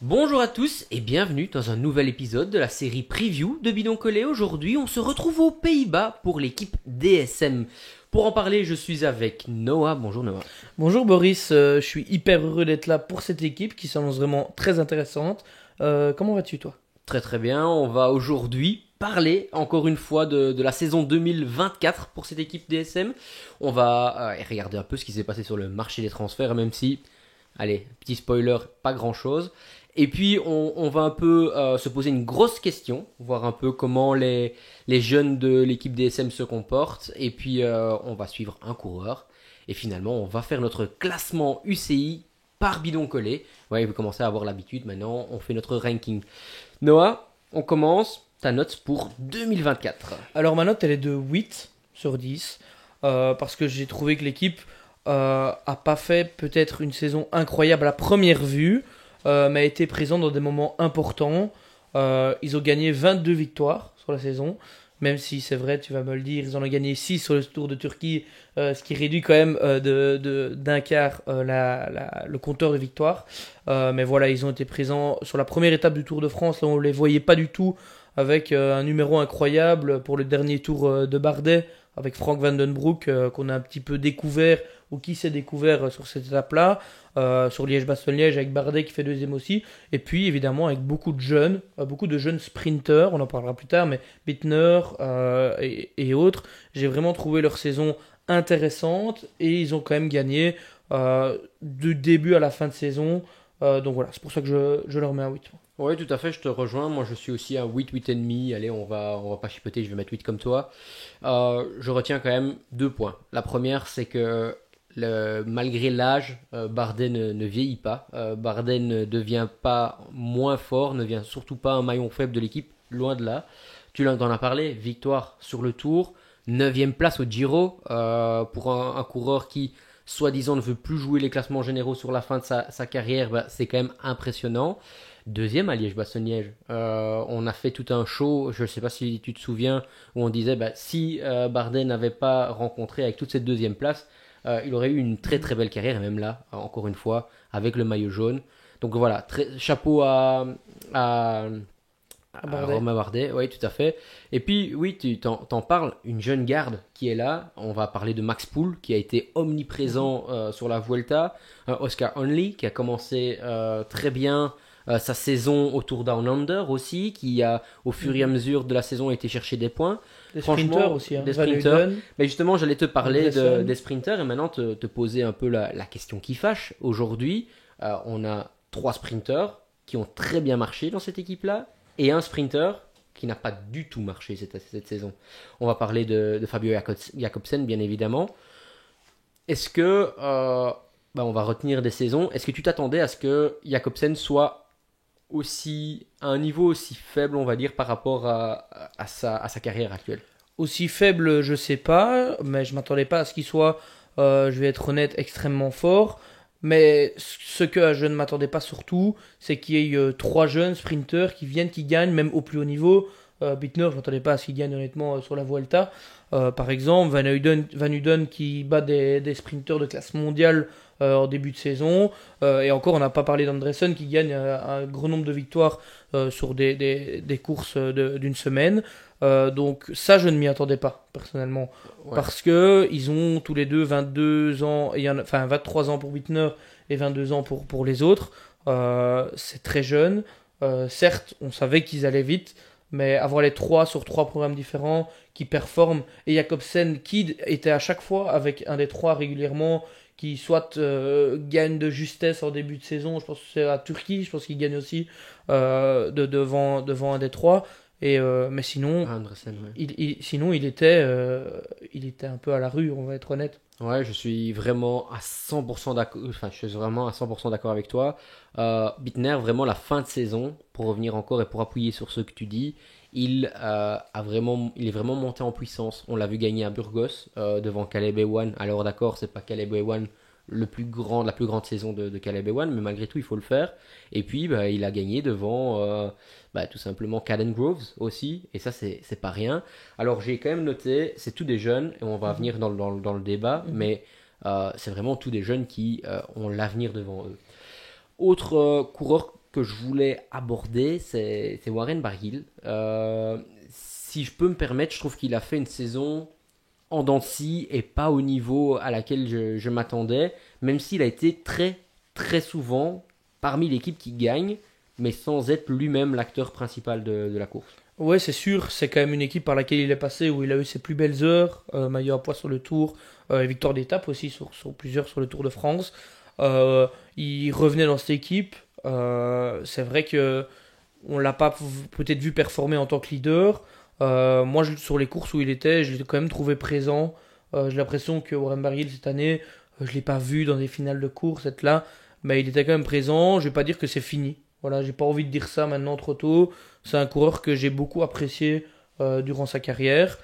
Bonjour à tous et bienvenue dans un nouvel épisode de la série Preview de Bidon Collé. Aujourd'hui, on se retrouve aux Pays-Bas pour l'équipe DSM. Pour en parler, je suis avec Noah. Bonjour Noah. Bonjour Boris, je suis hyper heureux d'être là pour cette équipe qui s'annonce vraiment très intéressante. Comment vas-tu toi? Très très bien, on va aujourd'hui parler encore une fois de la saison 2024 pour cette équipe DSM. On va regarder un peu ce qui s'est passé sur le marché des transferts, même si, allez, petit spoiler, pas grand-chose. Et puis on va un peu se poser une grosse question, voir un peu comment les jeunes de l'équipe DSM se comportent. Et puis on va suivre un coureur. Et finalement on va faire notre classement UCI par bidon collé. Ouais, vous commencez à avoir l'habitude, maintenant on fait notre ranking. Noah, on commence. Ta note pour 2024. Alors ma note elle est de 8 sur 10 parce que j'ai trouvé que l'équipe a pas fait peut-être une saison incroyable à première vue, mais a été présente dans des moments importants. Ils ont gagné 22 victoires sur la saison, même si c'est vrai, tu vas me le dire, ils en ont gagné 6 sur le Tour de Turquie, ce qui réduit quand même d'un quart le compteur de victoires. Mais voilà, ils ont été présents sur la première étape du Tour de France, là on ne les voyait pas du tout, avec un numéro incroyable pour le dernier Tour de Bardet, avec Frank Vandenbroek, qu'on a un petit peu découvert, ou qui s'est découvert sur cette étape-là, sur Liège-Bastogne-Liège avec Bardet qui fait deuxième aussi, et puis évidemment avec beaucoup de jeunes sprinteurs, on en parlera plus tard, mais Bittner et autres. J'ai vraiment trouvé leur saison intéressante, et ils ont quand même gagné du début à la fin de saison, donc voilà, c'est pour ça que je leur mets un 8. Oui, tout à fait, je te rejoins. Moi, je suis aussi à 8, 8,5. Allez, on va pas chipoter, je vais mettre 8 comme toi. Je retiens quand même deux points. La première, c'est que malgré l'âge, Bardet ne vieillit pas. Bardet ne devient pas moins fort, ne devient surtout pas un maillon faible de l'équipe, loin de là. Tu en as parlé, victoire sur le Tour, neuvième place au Giro, pour un coureur qui, soi-disant, ne veut plus jouer les classements généraux sur la fin de sa carrière, bah, c'est quand même impressionnant. Deuxième à Liège-Bastogne-Liège. On a fait tout un show, je ne sais pas si tu te souviens, où on disait bah, si Bardet n'avait pas rencontré avec toute cette deuxième place, il aurait eu une très très belle carrière, et même là, encore une fois, avec le maillot jaune. Donc voilà, chapeau à, À à Bardet. Romain Bardet, oui, tout à fait. Et puis, oui, tu t'en parles, une jeune garde qui est là. On va parler de Max Poole, qui a été omniprésent sur la Vuelta. Oscar Onley, qui a commencé très bien sa saison au Tour Down Under aussi, qui a, au fur et à Mhm. mesure de la saison, été chercher des points. Des sprinters Franchement, aussi, hein. des Van sprinters. Uden, Mais justement, j'allais te parler Andresen. des sprinters et maintenant te poser un peu la question qui fâche. Aujourd'hui, on a trois sprinters qui ont très bien marché dans cette équipe-là et un sprinter qui n'a pas du tout marché cette saison. On va parler de Fabio Jakobsen, bien évidemment. Est-ce que, on va retenir des saisons, est-ce que tu t'attendais à ce que Jakobsen soit à un niveau aussi faible, on va dire, par rapport à sa carrière actuelle? Aussi faible, je sais pas, mais je m'attendais pas à ce qu'il soit, je vais être honnête, extrêmement fort. Mais ce que je ne m'attendais pas surtout, c'est qu'il y ait trois jeunes sprinteurs qui viennent, qui gagnent, même au plus haut niveau. Bittner, je ne m'attendais pas à ce qu'il gagne honnêtement sur la Vuelta. Par exemple, Van Uden qui bat des sprinteurs de classe mondiale en début de saison. Et encore, on n'a pas parlé d'Andresen qui gagne un gros nombre de victoires sur des courses d'une semaine. Donc ça, je ne m'y attendais pas, personnellement. Ouais. Parce que ils ont tous les deux 22 ans, enfin 23 ans pour Bittner et 22 ans pour les autres. C'est très jeune. Certes, on savait qu'ils allaient vite, mais avoir les trois sur trois programmes différents qui performent, et Jacobsen qui était à chaque fois avec un des trois régulièrement, qui soit gagne de justesse en début de saison, je pense que c'est à Turquie, je pense qu'il gagne aussi devant un des trois. Mais sinon, Andresen, ouais. sinon il était un peu à la rue, on va être honnête. Ouais, je suis vraiment à 100% d'accord. Enfin, je suis vraiment à 100% d'accord avec toi. Bittner, vraiment la fin de saison, pour revenir encore et pour appuyer sur ce que tu dis, il est vraiment monté en puissance. On l'a vu gagner à Burgos devant Caleb Ewan. Alors d'accord, c'est pas Caleb Ewan la plus grande saison de Caleb Ewan, mais malgré tout, il faut le faire. Et puis, bah, il a gagné devant tout simplement Caden Groves aussi, et ça, c'est pas rien. Alors, j'ai quand même noté, c'est tous des jeunes, et on va Mhm. venir dans le débat, Mhm. mais c'est vraiment tous des jeunes qui ont l'avenir devant eux. Autre coureur que je voulais aborder, c'est Warren Barguil. Si je peux me permettre, je trouve qu'il a fait une saison en dents de scie et pas au niveau à laquelle je m'attendais, même s'il a été très très souvent parmi l'équipe qui gagne, mais sans être lui-même l'acteur principal de la course. Ouais, c'est sûr, c'est quand même une équipe par laquelle il est passé où il a eu ses plus belles heures, maillot à pois sur le Tour, et victoire d'étape aussi sur plusieurs sur le Tour de France. Il revenait dans cette équipe. C'est vrai que on l'a pas peut-être vu performer en tant que leader. Moi, sur les courses où il était, je l'ai quand même trouvé présent. J'ai l'impression que Warren Barguil cette année, je l'ai pas vu dans des finales de course être là, mais il était quand même présent. Je vais pas dire que c'est fini. Voilà, j'ai pas envie de dire ça maintenant trop tôt. C'est un coureur que j'ai beaucoup apprécié durant sa carrière,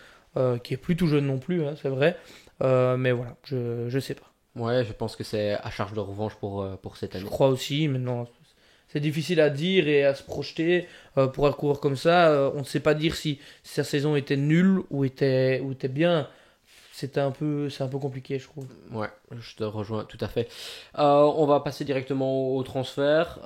qui est plus tout jeune non plus, hein, c'est vrai. Mais voilà, je sais pas. Ouais, je pense que c'est à charge de revanche pour cette Je année. crois aussi, maintenant c'est difficile à dire et à se projeter pour un coureur comme ça. On ne sait pas dire si sa saison était nulle ou était bien. C'est un peu compliqué, je trouve. Ouais, je te rejoins tout à fait. On va passer directement au transfert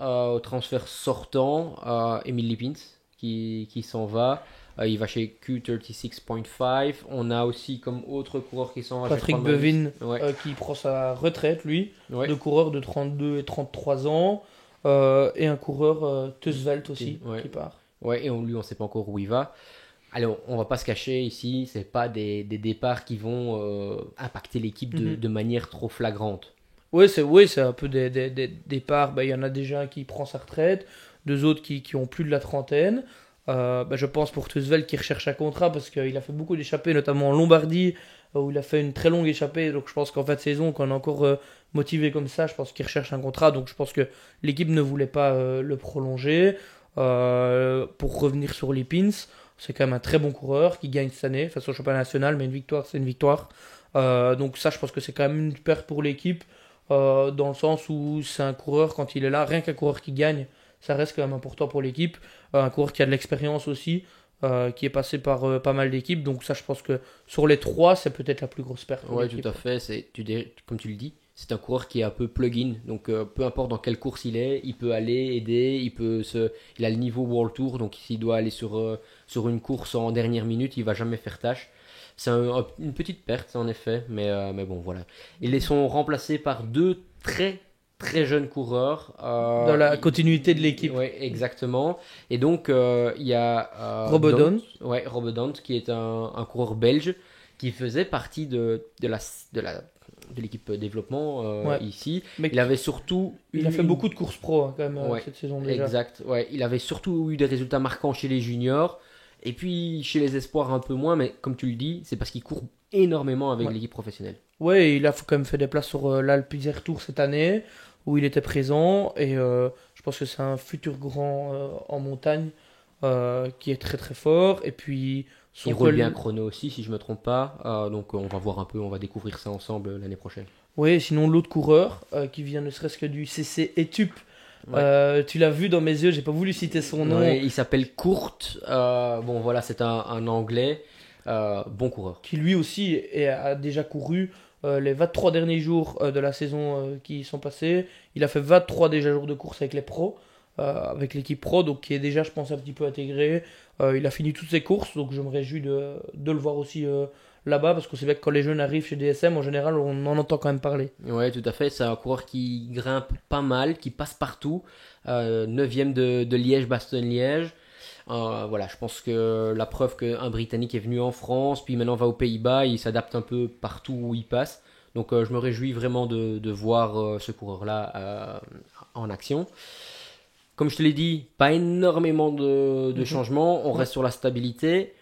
sortant. Emile Lippins qui s'en va. Il va chez Q36.5. On a aussi comme autre coureur qui s'en va. Patrick je crois, Bevin Ouais, qui prend sa retraite, lui, ouais, de coureur de 32 et 33 ans. Et un coureur Teusvelt aussi ouais. qui part. Ouais, et lui, on sait pas encore où il va. Alors, on va pas se cacher ici, c'est pas des départs qui vont impacter l'équipe de manière trop flagrante. Oui, c'est un peu des départs. Bah, il y en a déjà un qui prend sa retraite, deux autres qui ont plus de la trentaine. Je pense pour Teusvelt qui recherche un contrat parce qu'il a fait beaucoup d'échappées, notamment en Lombardie, où il a fait une très longue échappée. Donc je pense qu'en fin de saison, quand on est encore motivé comme ça, je pense qu'il recherche un contrat. Donc je pense que l'équipe ne voulait pas le prolonger. Pour revenir sur Lipins, c'est quand même un très bon coureur qui gagne cette année face au championnat national, mais une victoire, c'est une victoire. Donc ça, je pense que c'est quand même une perte pour l'équipe, dans le sens où c'est un coureur, quand il est là, rien qu'un coureur qui gagne, ça reste quand même important pour l'équipe. Un coureur qui a de l'expérience aussi, qui est passé par pas mal d'équipes. Donc ça, je pense que sur les trois, c'est peut-être la plus grosse perte pour Ouais, l'équipe. tout à fait. Comme tu le dis, c'est un coureur qui est un peu plug-in. Donc, peu importe dans quelle course il peut aller aider. Il a le niveau World Tour. Donc, s'il doit aller sur une course en dernière minute, il va jamais faire tâche. C'est une petite perte, en effet. Mais bon, voilà. Ils sont remplacés par deux très, très jeunes coureurs. Dans la continuité de l'équipe. Ouais, exactement. Et donc, il y a Robodon. Ouais, Robodon, qui est un coureur belge qui faisait partie de l'équipe développement Ouais. ici. Mais Il avait surtout il a eu fait beaucoup de courses pro hein, quand même Ouais, cette saison déjà. exact. Ouais, il avait surtout eu des résultats marquants chez les juniors et puis chez les espoirs un peu moins, mais comme tu le dis, c'est parce qu'il court énormément avec Ouais. l'équipe professionnelle. Ouais, il a quand même fait des places sur l'Alpe d'Isère Tour cette année, où il était présent, et je pense que c'est un futur grand en montagne qui est très très fort. Et puis son Il roule col. bien chrono aussi, si je me trompe pas. Donc on va voir un peu, on va découvrir ça ensemble l'année prochaine. Ouais, sinon l'autre coureur qui vient ne serait-ce que du CC Etup. Ouais. Tu l'as vu dans mes yeux, j'ai pas voulu citer son nom. Ouais, il s'appelle Kurt. Bon voilà, c'est un anglais. Bon coureur. Qui lui aussi a déjà couru les 23 derniers jours de la saison qui sont passés. Il a fait 23 déjà jours de course avec les pros, avec l'équipe pro, donc qui est déjà, je pense, un petit peu intégré. Il a fini toutes ses courses, donc je me réjouis de le voir aussi là-bas, parce qu'on sait bien que quand les jeunes arrivent chez DSM, en général, on en entend quand même parler. Ouais, tout à fait. C'est un coureur qui grimpe pas mal, qui passe partout. 9e de Liège-Bastogne-Liège. Voilà, je pense que la preuve qu'un Britannique est venu en France, puis maintenant va aux Pays-Bas, il s'adapte un peu partout où il passe. Donc je me réjouis vraiment de voir ce coureur-là en action. Comme je te l'ai dit, pas énormément de changements, on reste sur la stabilité.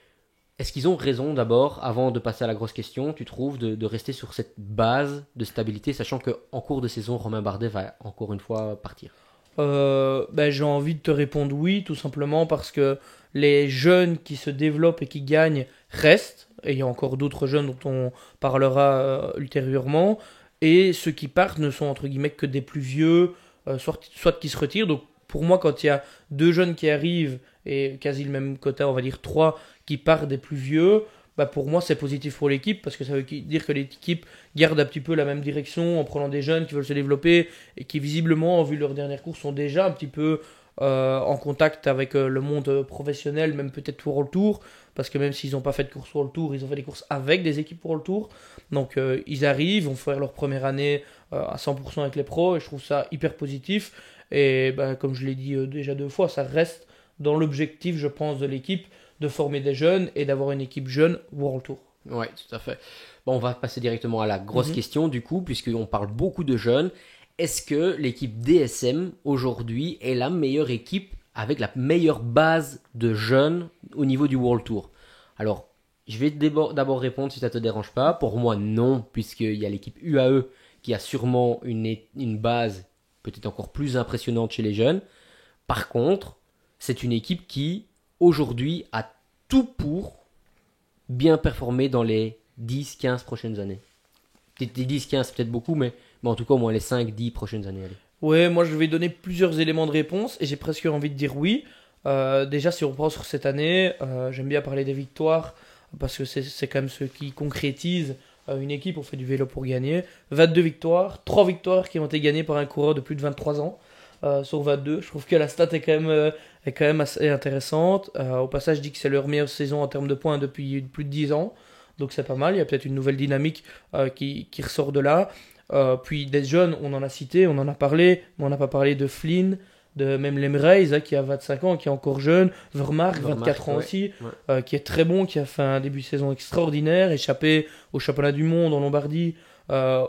Est-ce qu'ils ont raison d'abord, avant de passer à la grosse question, tu trouves, de rester sur cette base de stabilité, sachant qu'en cours de saison, Romain Bardet va encore une fois partir? J'ai envie de te répondre oui, tout simplement parce que les jeunes qui se développent et qui gagnent restent, et il y a encore d'autres jeunes dont on parlera ultérieurement, et ceux qui partent ne sont entre guillemets que des plus vieux, soit qui se retirent. Donc pour moi, quand il y a deux jeunes qui arrivent, et quasi le même quota, on va dire trois, qui partent des plus vieux, pour moi c'est positif pour l'équipe, parce que ça veut dire que l'équipe garde un petit peu la même direction en prenant des jeunes qui veulent se développer et qui visiblement, vu leur dernière course, sont déjà un petit peu en contact avec le monde professionnel, même peut-être World Tour, parce que même s'ils n'ont pas fait de course World Tour, ils ont fait des courses avec des équipes World Tour. Donc ils arrivent, vont faire leur première année à 100% avec les pros, et je trouve ça hyper positif. Et comme je l'ai dit déjà 2 fois, ça reste dans l'objectif, je pense, de l'équipe, de former des jeunes et d'avoir une équipe jeune World Tour. Ouais, tout à fait. Bon, on va passer directement à la grosse Mhm. question du coup, puisqu'on parle beaucoup de jeunes. Est-ce que l'équipe DSM aujourd'hui est la meilleure équipe avec la meilleure base de jeunes au niveau du World Tour? Alors, je vais d'abord répondre si ça te dérange pas. Pour moi, non, puisqu'il y a l'équipe UAE qui a sûrement une base peut-être encore plus impressionnante chez les jeunes. Par contre, c'est une équipe qui, aujourd'hui, a tout pour bien performer dans les 10-15 prochaines années. Peut-être les 10-15, c'est peut-être beaucoup, mais en tout cas, au moins les 5-10 prochaines années. Allez. Ouais, moi je vais donner plusieurs éléments de réponse et j'ai presque envie de dire oui. Déjà, si on pense sur cette année, j'aime bien parler des victoires parce que c'est quand même ce qui concrétise une équipe. On fait du vélo pour gagner. 22 victoires, 3 victoires qui ont été gagnées par un coureur de plus de 23 ans sur 22. Je trouve que la stat est quand même assez intéressante. Au passage, je dis que c'est leur meilleure saison en termes de points depuis plus de 10 ans. Donc c'est pas mal. Il y a peut-être une nouvelle dynamique qui ressort de là. Puis des jeunes, on en a cité, on en a parlé, mais on n'a pas parlé de Flynn, de même Lemreis qui a 25 ans, qui est encore jeune, Vermark, 24 ans ouais. aussi, Ouais. qui est très bon, qui a fait un début de saison extraordinaire, échappé au championnat du monde en Lombardie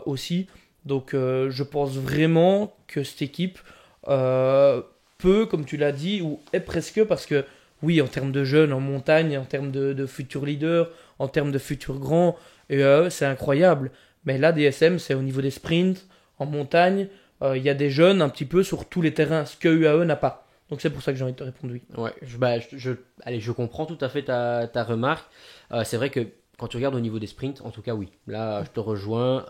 aussi. Donc je pense vraiment que cette équipe peut, comme tu l'as dit, ou est presque, parce que oui, en termes de jeunes, en montagne, en termes de futurs leaders, en termes de futurs grands, c'est incroyable. Mais là, DSM, c'est au niveau des sprints, en montagne, il y a des jeunes un petit peu sur tous les terrains, ce que UAE n'a pas. Donc c'est pour ça que j'ai envie de te répondre oui. Ouais, allez, je comprends tout à fait ta remarque. C'est vrai que quand tu regardes au niveau des sprints, en tout cas, oui. Là, je te rejoins.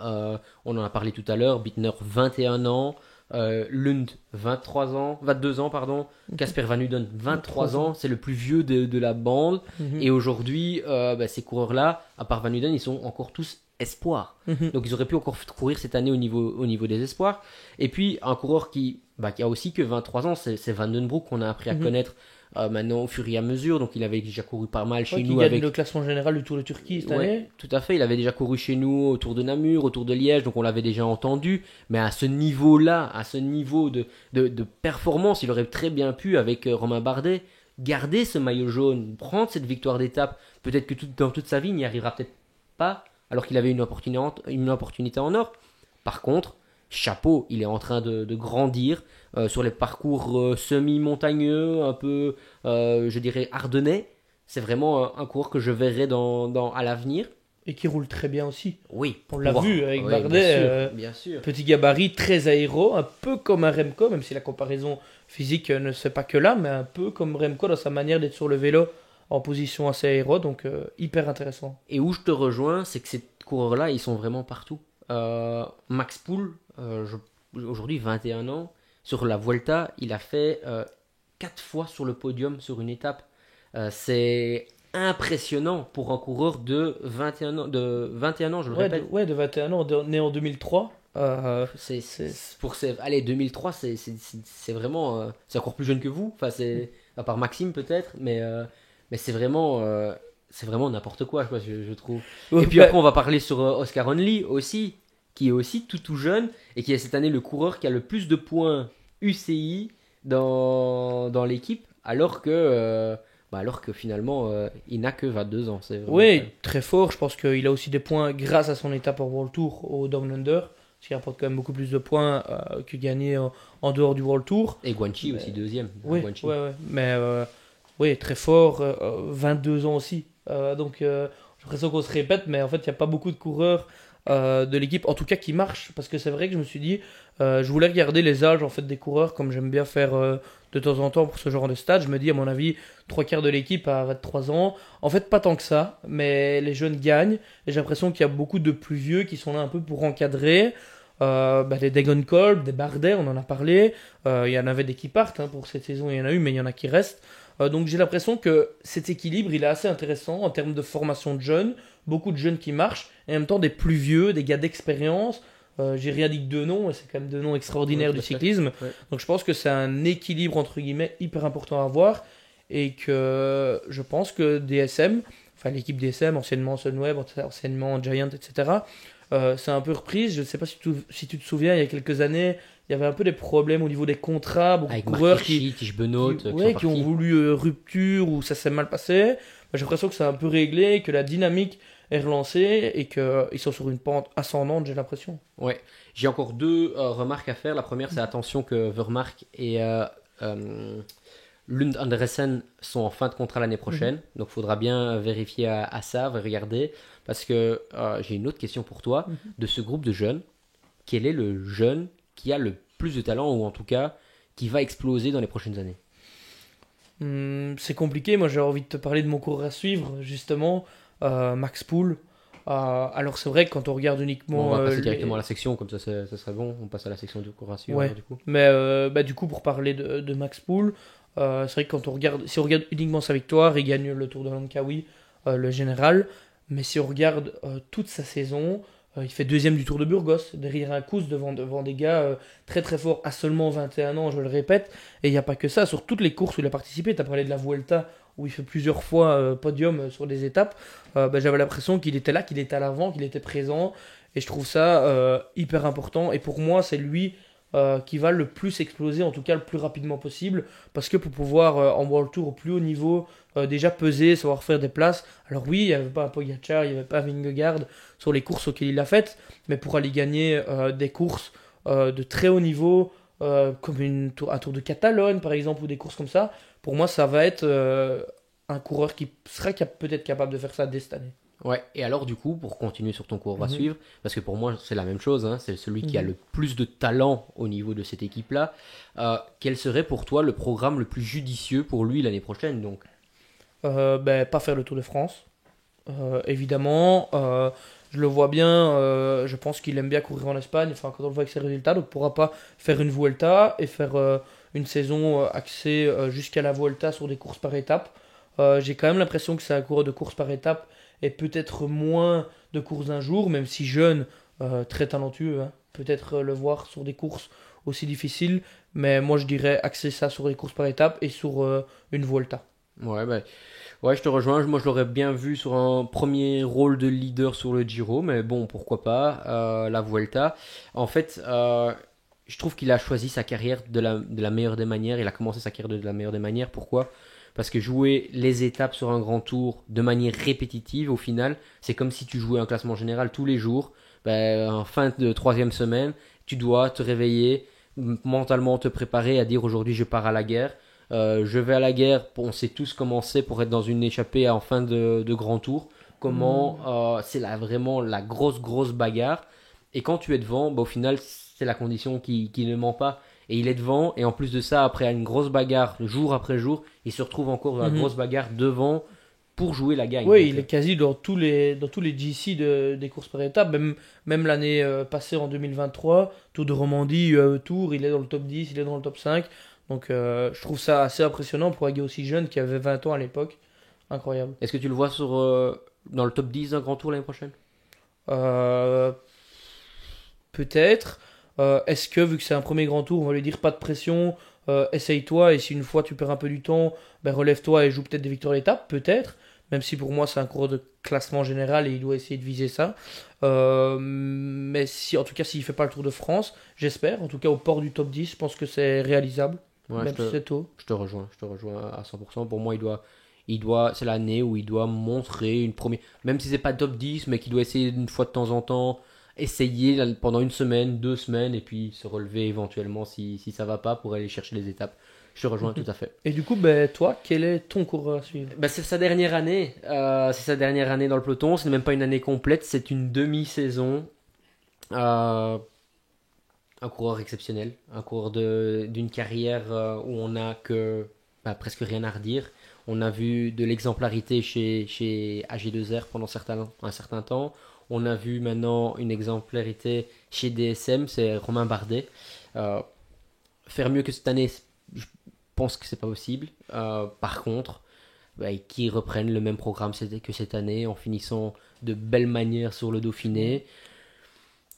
On en a parlé tout à l'heure. Bittner, 21 ans. Lund, 22 ans, pardon. Casper Van Uden, 23 ans. C'est le plus vieux de la bande. Mhm. Et aujourd'hui, ces coureurs-là, à part Van Uden, ils sont encore tous espoirs. Mhm. Donc ils auraient pu encore courir cette année au niveau des espoirs. Et puis un coureur qui a aussi que 23 ans, c'est Van Den Broek qu'on a appris à Mhm. connaître maintenant au fur et à mesure. Donc il avait déjà couru pas mal chez Ouais, qui nous gagne avec... le classement général du Tour de Turquie cette Ouais, année. tout à fait. Il avait déjà couru chez nous autour de Namur, autour de Liège, donc on l'avait déjà entendu. Mais à ce niveau-là, à ce niveau de performance, il aurait très bien pu, avec Romain Bardet, garder ce maillot jaune, prendre cette victoire d'étape. Peut-être que dans toute sa vie, il n'y arrivera peut-être pas, alors qu'il avait une opportunité en or. Par contre, chapeau, il est en train de grandir sur les parcours semi-montagneux, un peu, je dirais, ardennais. C'est vraiment un cours que je verrai à l'avenir. Et qui roule très bien aussi. Oui, On l'a vu avec oui, Bardet. bien sûr. Petit gabarit, très aéro, un peu comme un Remco, même si la comparaison physique ne se fait pas que là, mais un peu comme Remco dans sa manière d'être sur le vélo en position assez aéro, donc hyper intéressant. Et où je te rejoins, c'est que ces coureurs-là, ils sont vraiment partout. Max Poul, aujourd'hui 21 ans, sur la Vuelta, il a fait 4 fois sur le podium sur une étape. C'est impressionnant pour un coureur de 21 ans, je le Ouais, répète. de 21 ans, né en 2003. Allez, 2003, c'est vraiment, c'est encore plus jeune que vous. Enfin, à part Maxime peut-être, mais c'est vraiment n'importe quoi, je trouve. Et puis après, on va parler sur Oscar Onley aussi, qui est aussi tout jeune et qui est cette année le coureur qui a le plus de points UCI dans l'équipe, alors que finalement, il n'a que 22 ans. C'est vraiment Oui, très fort. Je pense qu'il a aussi des points grâce à son étape en World Tour au Down Under, ce qui rapporte quand même beaucoup plus de points que gagner en dehors du World Tour. Et Guanchi aussi deuxième. Oui, Guanchi. ouais. Mais oui, très fort. 22 ans aussi. Donc j'ai l'impression qu'on se répète, mais en fait, il n'y a pas beaucoup de coureurs de l'équipe, en tout cas qui marchent. Parce que c'est vrai que je me suis dit, je voulais regarder les âges en fait, des coureurs, comme j'aime bien faire de temps en temps pour ce genre de stade. Je me dis, à mon avis, 3 quarts de l'équipe à 23 ans. En fait, pas tant que ça, mais les jeunes gagnent. Et j'ai l'impression qu'il y a beaucoup de plus vieux qui sont là un peu pour encadrer. Des Degenkolb, des Bardet, on en a parlé. Il y en avait des qui partent pour cette saison, il y en a eu, mais il y en a qui restent. Donc j'ai l'impression que cet équilibre, il est assez intéressant en termes de formation de jeunes. Beaucoup de jeunes qui marchent, et en même temps des plus vieux, des gars d'expérience. J'ai rien dit que deux noms, et c'est quand même deux noms extraordinaires Ouais, du tout à fait. cyclisme. Ouais. Donc je pense que c'est un équilibre entre guillemets hyper important à avoir et que je pense que DSM, enfin l'équipe DSM, anciennement Sunweb, anciennement Giant, etc., c'est un peu reprise. Je ne sais pas si tu te souviens, il y a quelques années, il y avait un peu des problèmes au niveau des contrats, beaucoup de Avec Marc coureurs Hirschi, Tish Benoît, qui sont qui ont partis. voulu rupture ou ça s'est mal passé. Moi, j'ai l'impression que c'est un peu réglé, que la dynamique est relancée et qu'ils sont sur une pente ascendante, j'ai l'impression. Ouais. J'ai encore deux remarques à faire. La première, c'est attention que Vermark et Lund Andresen sont en fin de contrat l'année prochaine. Donc il faudra bien vérifier à ça, regarder. Parce que j'ai une autre question pour toi. De ce groupe de jeunes, quel est le jeune qui a le plus de talent, ou en tout cas qui va exploser dans les prochaines années? C'est compliqué, moi j'ai envie de te parler de mon cours à suivre, justement, Max Poole. Alors c'est vrai que quand on regarde Bon, uniquement... on va passer les- directement à la section, comme ça serait bon. On passe à la section du cours à suivre, Ouais, du coup. mais du coup pour parler de Max Poole, c'est vrai que quand on regarde, si on regarde uniquement sa victoire, il gagne le Tour de Langkawi, le général, mais si on regarde toute sa saison, il fait deuxième du Tour de Burgos, derrière un Kuss devant des gars très très forts à seulement 21 ans, je le répète, et il n'y a pas que ça, sur toutes les courses où il a participé, tu as parlé de la Vuelta, où il fait plusieurs fois podium sur des étapes, j'avais l'impression qu'il était là, qu'il était à l'avant, qu'il était présent, et je trouve ça hyper important, et pour moi c'est lui qui va le plus exploser, en tout cas le plus rapidement possible, parce que pour pouvoir en World Tour au plus haut niveau, déjà peser, savoir faire des places. Alors oui, il n'y avait pas Pogacar, il n'y avait pas Vingegaard sur les courses auxquelles il a faites, mais pour aller gagner des courses de très haut niveau, comme un Tour de Catalogne par exemple, ou des courses comme ça, pour moi ça va être un coureur qui sera peut-être capable de faire ça dès cette année. Ouais, et alors du coup, pour continuer sur ton cours à Mhm. suivre, parce que pour moi c'est la même chose, hein, c'est celui qui a Mhm. le plus de talent au niveau de cette équipe-là, quel serait pour toi le programme le plus judicieux pour lui l'année prochaine donc? Pas faire le Tour de France. Évidemment, je le vois bien, je pense qu'il aime bien courir en Espagne, enfin quand on le voit avec ses résultats, donc il ne pourra pas faire une Vuelta et faire une saison axée jusqu'à la Vuelta sur des courses par étapes. J'ai quand même l'impression que c'est un coureur de courses par étapes et peut-être moins de courses d'un jour, même si jeune, très talentueux, hein. Peut-être le voir sur des courses aussi difficiles, mais moi je dirais axer ça sur des courses par étapes et sur une Vuelta. Ouais, bah, ouais, je te rejoins. Moi, je l'aurais bien vu sur un premier rôle de leader sur le Giro, mais bon, pourquoi pas, la Vuelta. En fait, je trouve qu'il a choisi sa carrière de la meilleure des manières. Il a commencé sa carrière de la meilleure des manières. Pourquoi? Parce que jouer les étapes sur un grand tour de manière répétitive, au final, c'est comme si tu jouais un classement général tous les jours. Ben, en fin de troisième semaine, tu dois te réveiller, mentalement te préparer à dire aujourd'hui je pars à la guerre. Je vais à la guerre, on sait tous comment c'est pour être dans une échappée en fin de grand tour. Comment c'est vraiment la grosse bagarre. Et quand tu es devant, bah, au final, c'est la condition qui ne ment pas. Et il est devant, et en plus de ça, après une grosse bagarre, jour après jour, il se retrouve encore dans la Mhm. grosse bagarre devant pour jouer la gagne. Oui, Donc, il est quasi dans tous les GC des courses par étapes. Même l'année passée en 2023, Tour de Romandie, Tour, il est dans le top 10, il est dans le top 5. Donc je trouve ça assez impressionnant pour un gars aussi jeune qui avait 20 ans à l'époque. Incroyable. est-ce que tu le vois dans le top 10 d'un grand tour l'année prochaine? Euh, Peut-être. Est-ce que, vu que c'est un premier grand tour, on va lui dire pas de pression, essaye-toi, et si une fois tu perds un peu du temps, ben relève-toi et joue peut-être des victoires d'étape, peut-être. Même si pour moi c'est un coureur de classement général et il doit essayer de viser ça. Mais si, en tout cas, s'il fait pas le Tour de France, j'espère, en tout cas au port du top 10, je pense que c'est réalisable, Ouais, même si c'est tôt. je te rejoins à 100%. Pour moi, c'est l'année où il doit montrer une première, même si c'est pas top 10, mais qu'il doit essayer une fois de temps en temps, essayer là, pendant une semaine, 2 semaines, et puis se relever éventuellement si ça va pas pour aller chercher les étapes. Je te rejoins tout à fait. Et du coup, ben, toi, quel est ton coureur à suivre? Bah, c'est sa dernière année dans le peloton, c'est même pas une année complète, c'est une demi-saison. Euh, un coureur exceptionnel, un coureur d'une carrière où on n'a que presque rien à redire. On a vu de l'exemplarité chez AG2R pendant un certain temps. On a vu maintenant une exemplarité chez DSM, c'est Romain Bardet. Euh, Faire mieux que cette année, je pense que c'est pas possible. Par contre, qu'ils reprennent le même programme que cette année en finissant de belle manière sur le Dauphiné.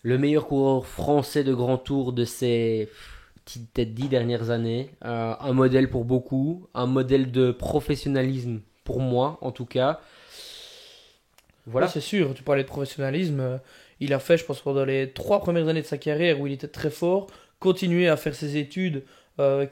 Le meilleur coureur français de grand tour de ces peut-être 10 dernières années. Un modèle pour beaucoup, un modèle de professionnalisme pour moi en tout cas. Ouais, Voilà. c'est sûr, tu parlais de professionnalisme. Il a fait, je pense, pendant les 3 premières années de sa carrière où il était très fort, continuer à faire ses études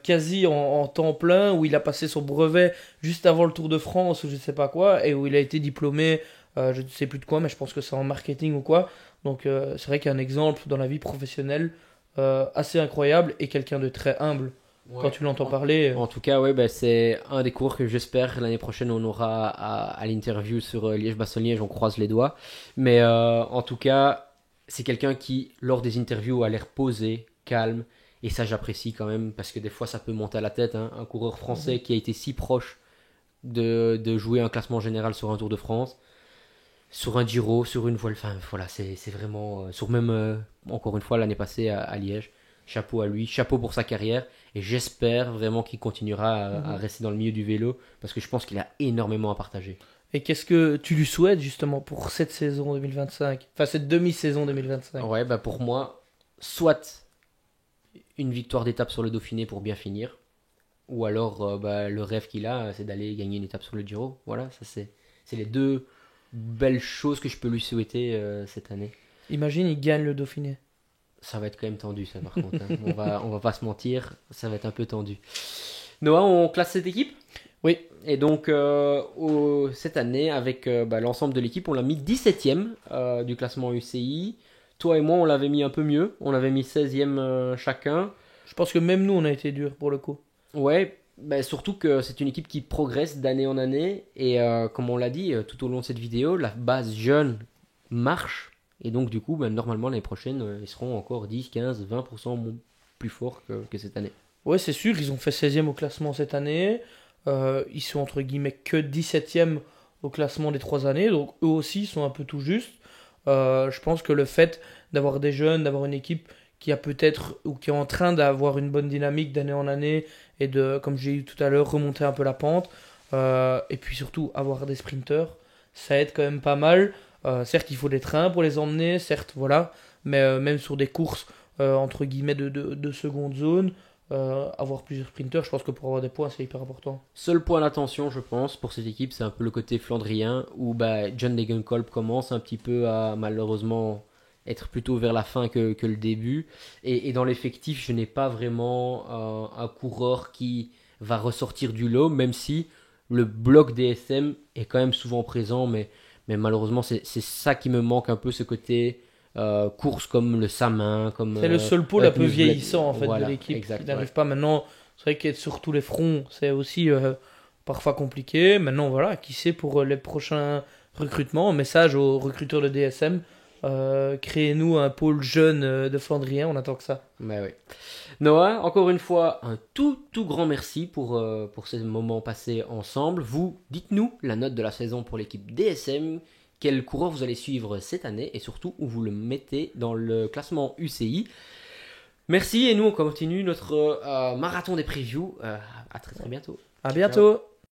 quasi en temps plein, où il a passé son brevet juste avant le Tour de France ou je ne sais pas quoi, et où il a été diplômé, je ne sais plus de quoi, mais je pense que c'est en marketing ou quoi. Donc c'est vrai qu'il y a un exemple dans la vie professionnelle assez incroyable et quelqu'un de très humble. Quand Ouais. tu l'entends parler, En tout cas, ouais, bah, c'est un des cours que j'espère l'année prochaine on aura à l'interview sur Liège-Bastogne-Liège, on croise les doigts. Mais en tout cas, c'est quelqu'un qui, lors des interviews, a l'air posé, calme. Et ça, j'apprécie quand même parce que des fois, ça peut monter à la tête, hein. Un coureur français qui a été si proche de jouer un classement général sur un Tour de France, sur un Giro, sur une voile. Enfin, voilà, c'est vraiment. Sur même, encore une fois, l'année passée à Liège. Chapeau à lui, chapeau pour sa carrière. Et j'espère vraiment qu'il continuera à mhm. rester dans le milieu du vélo parce que je pense qu'il a énormément à partager. Et qu'est-ce que tu lui souhaites justement pour cette saison 2025? Enfin, cette demi-saison 2025. Ouais, bah pour moi, soit une victoire d'étape sur le Dauphiné pour bien finir, ou alors bah, le rêve qu'il a, c'est d'aller gagner une étape sur le Giro. Voilà, ça c'est les deux belles choses que je peux lui souhaiter cette année. Imagine, il gagne le Dauphiné. Ça va être quand même tendu, ça, par contre, hein. On va pas se mentir, ça va être un peu tendu. Noah, on classe cette équipe. Oui, Et donc, cette année, avec bah, l'ensemble de l'équipe, on l'a mis 17ème du classement UCI. Toi et moi, on l'avait mis un peu mieux. On l'avait mis 16ème chacun. je pense que même nous, on a été durs pour le coup. Ouais, bah, surtout que c'est une équipe qui progresse d'année en année. Et comme on l'a dit tout au long de cette vidéo, la base jeune marche. Et donc, du coup, bah, normalement, l'année prochaine, ils seront encore 10, 15, 20% plus forts que cette année. Ouais, c'est sûr, ils ont fait 16e au classement cette année. Ils sont entre guillemets que 17e au classement des 3 années. Donc eux aussi sont un peu tout juste. Je pense que le fait d'avoir des jeunes, d'avoir une équipe qui a peut-être ou qui est en train d'avoir une bonne dynamique d'année en année et de, comme j'ai eu tout à l'heure, remonter un peu la pente. Et puis surtout avoir des sprinteurs, ça aide quand même pas mal. Certes, il faut des trains pour les emmener, certes, voilà. Mais même sur des courses entre guillemets de seconde zone, avoir plusieurs sprinteurs, je pense que pour avoir des points, c'est hyper important. Seul point d'attention, je pense, pour cette équipe, c'est un peu le côté flandrien, où bah, John Degenkolb commence un petit peu à malheureusement être plutôt vers la fin que le début. Et dans l'effectif, je n'ai pas vraiment un coureur qui va ressortir du lot, même si le bloc DSM est quand même souvent présent, mais malheureusement, c'est ça qui me manque un peu, ce côté course comme le Samin, comme C'est le seul pôle un peu Knus Black. vieillissant en fait de Voilà, l'équipe qui exact, ouais. n'arrive pas maintenant. C'est vrai qu'être sur tous les fronts, c'est aussi parfois compliqué. Maintenant, voilà, qui sait pour les prochains recrutements. Message aux recruteurs de DSM. Créez-nous un pôle jeune de Flandrien, on attend que ça. Bah oui. Noah, encore une fois, un tout grand merci pour ces moments passés ensemble. Vous, dites-nous la note de la saison pour l'équipe DSM, quel coureur vous allez suivre cette année et surtout où vous le mettez dans le classement UCI. Merci et nous on continue notre marathon des previews. À très bientôt. À Ciao. bientôt!